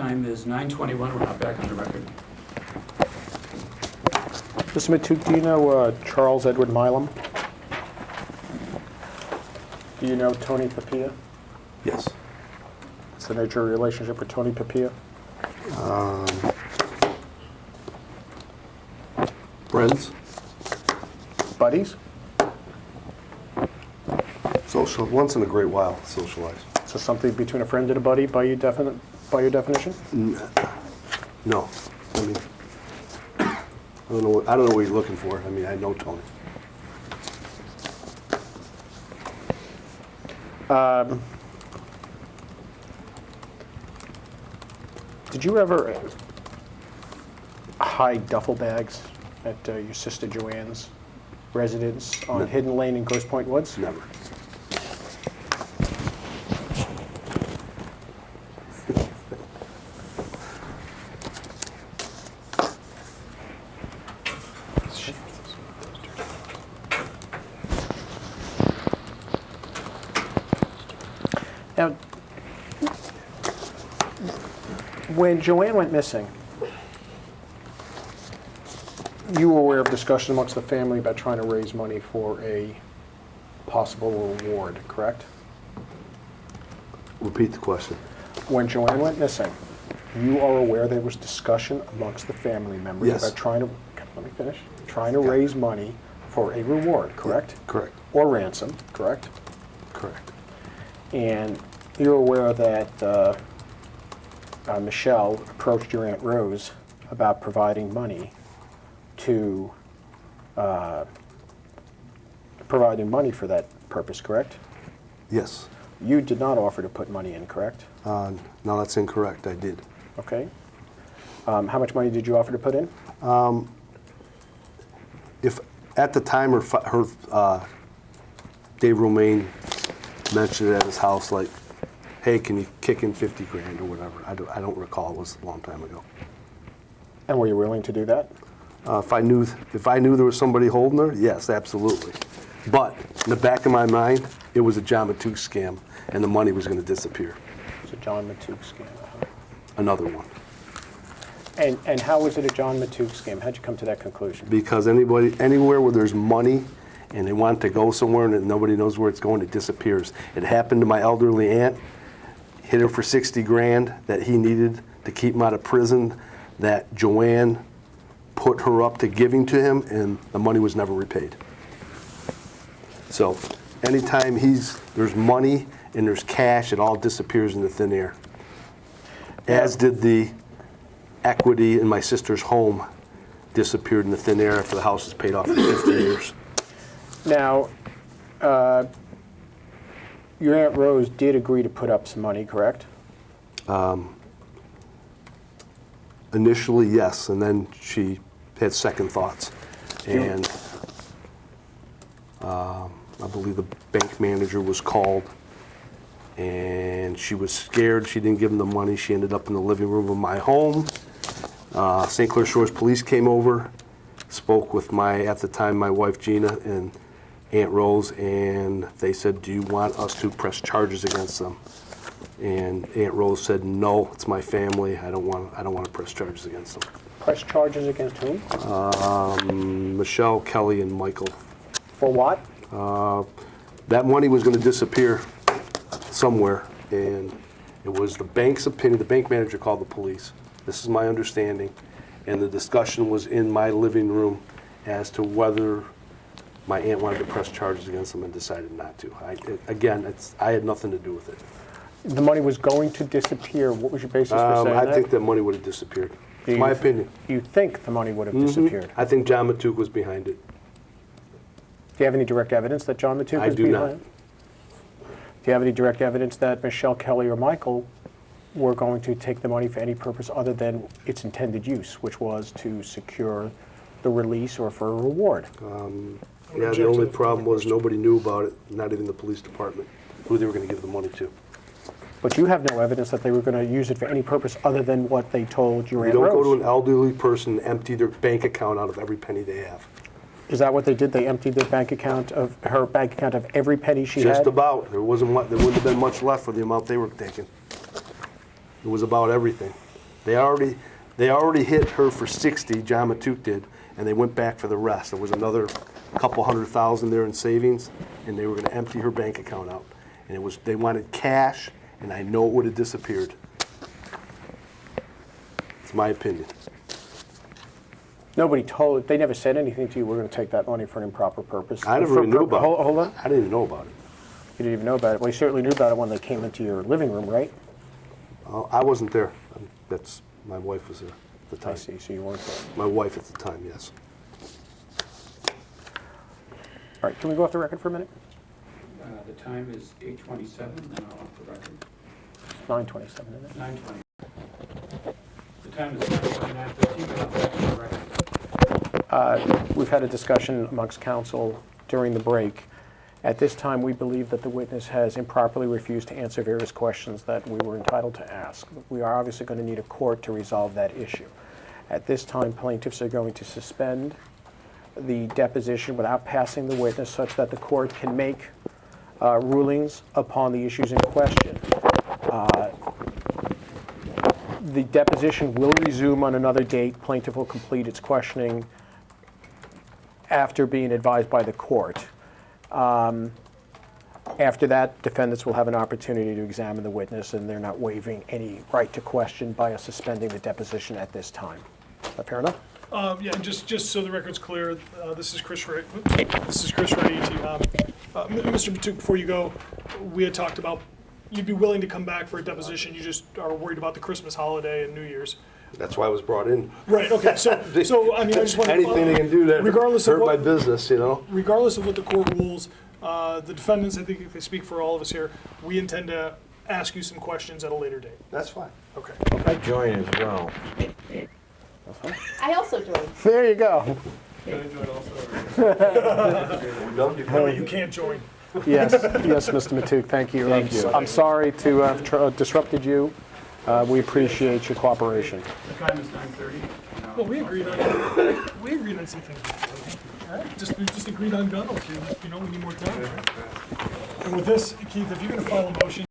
Time is 9:21. We're not back on the record. Mr. Matouk, do you know Charles Edward Milam? Do you know Tony Papia? Yes. What's the nature of your relationship with Tony Papia? Friends? Buddies? Social. Once in a great while, socialize. So something between a friend and a buddy by your definition? No. I mean, I don't know what you're looking for. I mean, I know Tony. Did you ever hide duffel bags at your sister Joann's residence on No. Hidden Lane in Grosse Pointe Woods? Never. Now, when Joann went missing, you were aware of discussion amongst the family about trying to raise money for a possible reward, correct? Repeat the question. When Joann went missing, you are aware there was discussion amongst the family members Yes. about trying to, let me finish, trying to raise money for a reward, correct? Correct. Or ransom, correct? Correct. And you're aware that Michelle approached your Aunt Rose about providing money for that purpose, correct? Yes. You did not offer to put money in, correct? No, that's incorrect. I did. Okay. How much money did you offer to put in? If at the time Dave Romain mentioned it at his house, like, hey, can you kick in 50 grand or whatever? I don't recall. It was a long time ago. And were you willing to do that? If I knew there was somebody holding her, yes, absolutely. But in the back of my mind, it was a Joann Matouk scam, and the money was going to disappear. It's a Joann Matouk scam. Another one. And how was it a Joann Matouk scam? How'd you come to that conclusion? Because anywhere where there's money and they want to go somewhere and nobody knows where it's going, it disappears. It happened to my elderly aunt. Hit her for 60 grand that he needed to keep him out of prison, that Joann put her up to giving to him, and the money was never repaid. So anytime there's money and there's cash, it all disappears into thin air. As did the equity in my sister's home disappeared into thin air after the house was paid off for 50 years. Now, your Aunt Rose did agree to put up some money, correct? Initially, yes, and then she had second thoughts. And I believe the bank manager was called, and she was scared. She didn't give him the money. She ended up in the living room of my home. St. Clair Shores police came over, spoke with at the time, my wife Gina and Aunt Rose, and they said, do you want us to press charges against them? And Aunt Rose said, no, it's my family. I don't want to press charges against them. Press charges against whom? Michelle, Kelly, and Michael. For what? That money was going to disappear somewhere, and it was the bank's opinion. The bank manager called the police. This is my understanding, and the discussion was in my living room as to whether my aunt wanted to press charges against them and decided not to. I had nothing to do with it. The money was going to disappear. What was your basis for saying that? I think that money would have disappeared. It's my opinion. You think the money would have disappeared? I think Joann Matouk was behind it. Do you have any direct evidence that Joann Matouk was behind? I do not. Do you have any direct evidence that Michelle, Kelly, or Michael were going to take the money for any purpose other than its intended use, which was to secure the release or for a reward? Yeah, the only problem was nobody knew about it, not even the police department, who they were going to give the money to. But you have no evidence that they were going to use it for any purpose other than what they told your Aunt You don't Rose. go to an elderly person and empty their bank account out of every penny they have. Is that what they did? They emptied their bank account of every penny she had? Just about. There wouldn't have been much left for the amount they were taking. It was about everything. They already hit her for 60, Joann Matouk did, and they went back for the rest. There was another couple $100,000 there in savings, and they were gonna empty her bank account out. And they wanted cash, and I know it would have disappeared. It's my opinion. They never said anything to you, we're going to take that money for an improper purpose? I never even knew about it. Hold on. I didn't even know about it. You didn't even know about it. Well, you certainly knew about it when they came into your living room, right? I wasn't there. My wife was there at the time. I see, so you weren't there. My wife at the time, yes. All right, can we go off the record for a minute? The time is 8:27, now off the record. 9:27, isn't it? 9:20. The time is 9:15, but not back on the record. We've had a discussion amongst counsel during the break. At this time, we believe that the witness has improperly refused to answer various questions that we were entitled to ask. We are obviously going to need a court to resolve that issue. At this time, plaintiffs are going to suspend the deposition without passing the witness such that the court can make rulings upon the issues in question. The deposition will resume on another date. Plaintiff will complete its questioning after being advised by the court. After that, defendants will have an opportunity to examine the witness, and they're not waiving any right to question by suspending the deposition at this time. Is that fair enough? Yeah, just so the record's clear, this is Chris Ray. This is Chris Ray. Mr. Matouk, before you go, we had talked about you'd be willing to come back for a deposition. You just are worried about the Christmas holiday and New Year's. That's why I was brought in. Right. Okay. So I mean, I just want to Anything they can do that regardless hurt of my what, business, you know? regardless of what the court rules, the defendants, I think if they speak for all of us here, we intend to ask you some questions at a later date. That's fine. Okay. I join as well. I also joined. There you go. No, you can't join. Yes, Mr. Matouk, thank you. I'm sorry to have disrupted you. We appreciate your cooperation. The time is 9:30. Well, we agreed on something. All right? We just agreed on gun. Okay. We need more time. And with this, Keith, if you're going to file a motion.